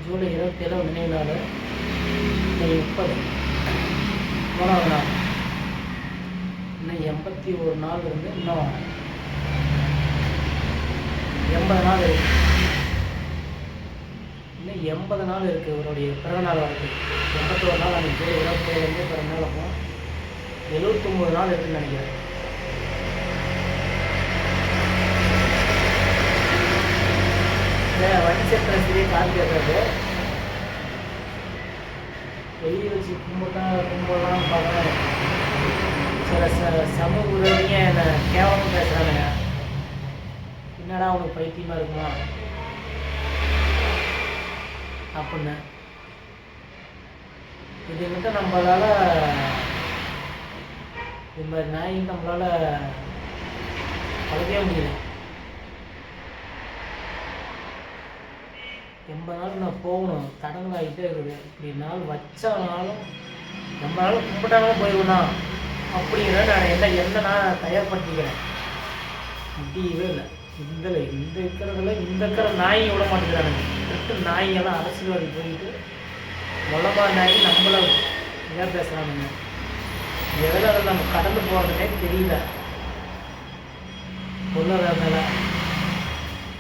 ஜூலை 27 நினைவு நாள், மே 30 மூணாவது நாள். இன்னும் 81 நாள் இருந்து இன்னும் 80 நாள் இருக்கு. இன்னும் 80 நாள் இருக்குது இவருடைய பிறந்தநாள் வரைக்கும். 81 நாள் அன்றைக்கி ஜூலை 27 பிறந்தநாள். அப்போ 79 நாள் இருக்குதுன்னு நினைக்கிறேன். வணிசத்திர சிறிய காப்பி கேட்கறது வெளியே வச்சு கும்பிடலாம் பார்க்குறேன். சில சமூக உறவிங்க என்னை கேவலமாக பேசுகிறாங்க. என்னடா உனக்கு பைத்தியமாக இருக்குமா அப்படின்னு. இதுக்கிட்ட நம்மளால் இது மாதிரி நாய் நம்மளால் பழகவே முடியல. 80 நாள் நான் போகணும், தடங்களாகிட்டே இருக்குது. இப்படி நாள் வச்சாலும் நம்மளால கும்பிட்டாலும் போயிடுவேண்ணா அப்படிங்கிறத நான் எந்த நான் தயார்படுத்திக்கிறேன். முடியவே இல்லை. இந்த இருக்கிற நாயை விட மாட்டேங்கிறானுங்க. கரெக்டு நாயெல்லாம் அரசியல்வாதி போயிட்டு மொளமா நாய் நம்மளை இதாக பேசுகிறானுங்க. எதில் அதில் நம்ம கடந்து போகிறதுனே தெரியல. பொருளாதாரனால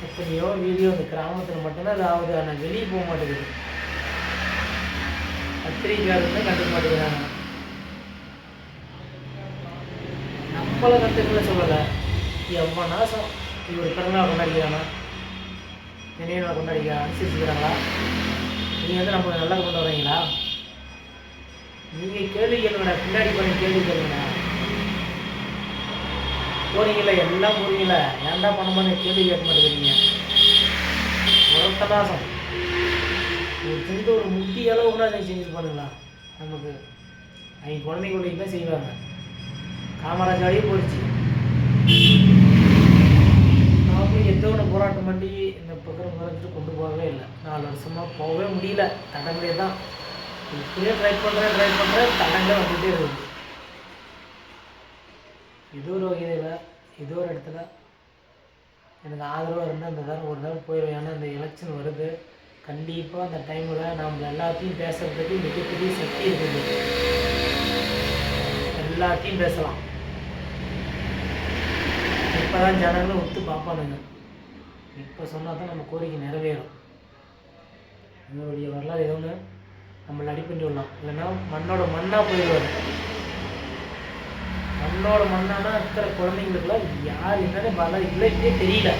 எத்தனையோ வீடியோ இந்த கிராமத்தில் மட்டும்தான் அது ஆகுது. ஆனால் வெளியே போக மாட்டேங்குது. பத்திரிக்கையாளர்னு கண்டுக்க மாட்டேங்கிறாங்க. நம்மளை கற்றுக்கல சொல்லலை. எவ்வளோ நாசம் இவர் பிறந்தநாள் கொண்டாடிக்கிறானா, நினைவு நாள் கொண்டாடிக்க அனுசரிச்சுக்கிறாங்களா? நீங்கள் வந்து நம்ம நல்லா கொண்டு வரீங்களா? நீங்கள் கேள்வி கேளுங்கடா, பின்னாடி போய் கேள்வி கேளுங்கடா. போகிறீங்கள எல்லாம் போகிறீங்கள, ஏன்டா பண்ண கேள்வி கேட்க மாட்டேங்கிறீங்க. உரத்தனாசம் ஒரு செஞ்சு ஒரு முட்டி அளவு கூட அதை செஞ்சுருப்பானுங்களா? நமக்கு அவங்க குழந்தைங்களுடைய தான் செய்வாங்க. காமராஜாடியே போயிடுச்சு. நாமளும் எந்த ஒன்று போராட்டம் பண்ணி இந்த பக்கம் மறைஞ்சிட்டு கொண்டு போகவே இல்லை. 4 வருஷமாக போகவே முடியல. தடங்களே தான். இப்படியே ட்ரை பண்ணுறேன் தடங்களே வந்துகிட்டே இருக்குது. ஏதோ ஒரு வகையில் ஏதோ ஒரு இடத்துல எனக்கு ஆதரவாக இருந்தால் அந்த தரம் ஒரு நாள் போயிடும். ஏன்னா இந்த எலெக்ஷன் வருது. கண்டிப்பாக அந்த டைமில் நம்ம எல்லாத்தையும் பேசுகிறதுக்கு மிகப்பெரிய சக்தி இருக்குது. எல்லாத்தையும் பேசலாம். இப்போ தான் ஜனங்களும் ஒத்து பார்ப்பானுங்க. இப்போ சொன்னால் தான் நம்ம கோரிக்கை நிறைவேறும். நம்மளுடைய வரலாறு ஏதோ ஒன்று நம்மளை அடிப்பண்டி விடலாம். இல்லைன்னா மண்ணோட மண்ணாக போயிடுவார். மண்ணோட மண்ணானா இருக்கிற குழந்தைங்களுக்குலாம் யார் என்னன்னு வரலாறு இல்லையே தெரியல.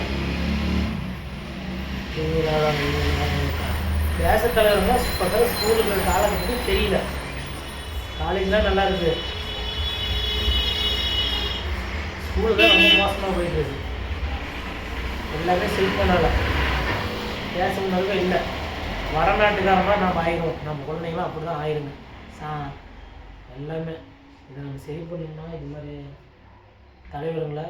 தேச தலைவர்கள் பக்கத்தில் ஸ்கூலுக்கு காலகட்டத்துக்கு தெரியல. காலேஜ்லாம் நல்லா இருக்குது. ஸ்கூலு தான் ரொம்ப மோசமாக போயிட்டு இருக்குது. எல்லாமே செல்ஃபோனால பேசணுன்னாலும் இல்லை. வடநாட்டுக்காரமாக நம்ம ஆயிடும். நம்ம குழந்தைங்களாம் அப்படி தான் ஆயிருங்க. எல்லாமே இதை நம்ம சரி பண்ணணும்னா இது மாதிரி தலைவருங்களை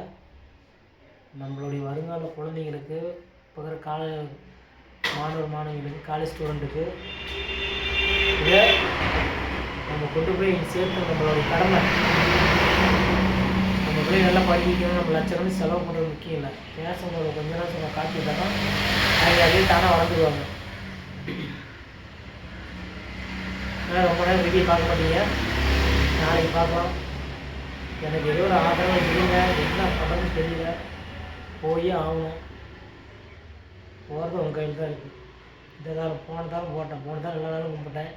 நம்மளுடைய வருங்கால குழந்தைங்களுக்கு இப்போ மாணவிகளுக்கு காலேஜ் ஸ்டூடெண்ட்டுக்கு இதை நம்ம கொண்டு போய் சேர்த்து நம்மளுடைய கடமை. நம்ம போய் நல்லா படிக்கணும். நம்ம லட்சம் செலவு பண்ணுறது முக்கியம் இல்லை. பேசும்போது கொஞ்ச நேரம் காட்டிட்டாங்கன்னா அவங்க அதே தானே வளர்ந்துருவாங்க. ஆனால் ரொம்ப நேரம் வீடியோ பார்க்க மாட்டீங்க. நாளைக்கு பார்க்கலாம். எனக்கு ஏதோ ஒரு ஆதரவு இல்லைங்க. என்ன பண்ணுறதுன்னு தெரியல. போயே ஆகணும். போகிறது உங்கள் கையில் தான் இருக்குது. இந்த காலம் போனதாலும் எல்லா நாளும் கும்பிட்டேன்.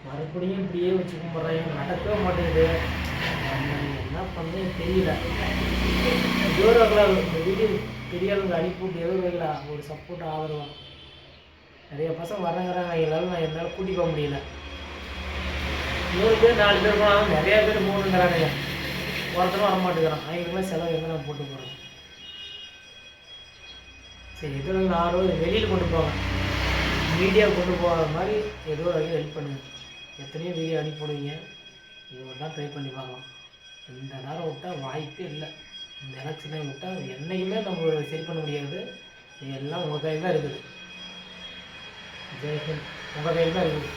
மறுபடியும் இப்படியே வச்சு கும்பிட்றேன். நடக்கவே மாட்டேங்குது. என்ன பண்ணுறேன்னு தெரியல. ஏதோ ஒரு வகையில் இந்த வீடியோ பெரிய அளவுக்கு அனுப்பிவிட்டு ஏதோ ஒரு வகையில் ஒரு சப்போர்ட் ஆதரவாக நிறைய பசங்க வரங்கிறாங்க. எல்லாரும் நான் என்னால் கூட்டி போக முடியல. 100 பேர் 4 பேர் போனாலும் நிறையா பேர் போகணுங்கிறாங்க. ஒருத்தரும் வர மாட்டேங்கிறான். அவங்களுக்குலாம் செலவு எங்கே நான் போட்டு போகிறேன். சரி ஏதோ ஆர்வம் வெளியில் கொண்டு போவேன். மீடியா கொண்டு போகிற மாதிரி ஏதோ ஒரு வகையில் ஹெல்ப் பண்ணுங்க. எத்தனையோ வீடியோ அனுப்பிவிடுவீங்க. இது ஒரு தான் ட்ரை பண்ணி பார்க்கலாம். இந்த நேரம் விட்டால் வாய்ப்பே இல்லை. இந்த எலெக்ஷனை விட்டால் என்னைக்குமே நம்ம சரி பண்ண முடியாது. இது எல்லாம் உங்கள் கையில் தான் இருக்குது. ஜெயஹிந்த். உங்கள் கையில் தான் இருக்குது.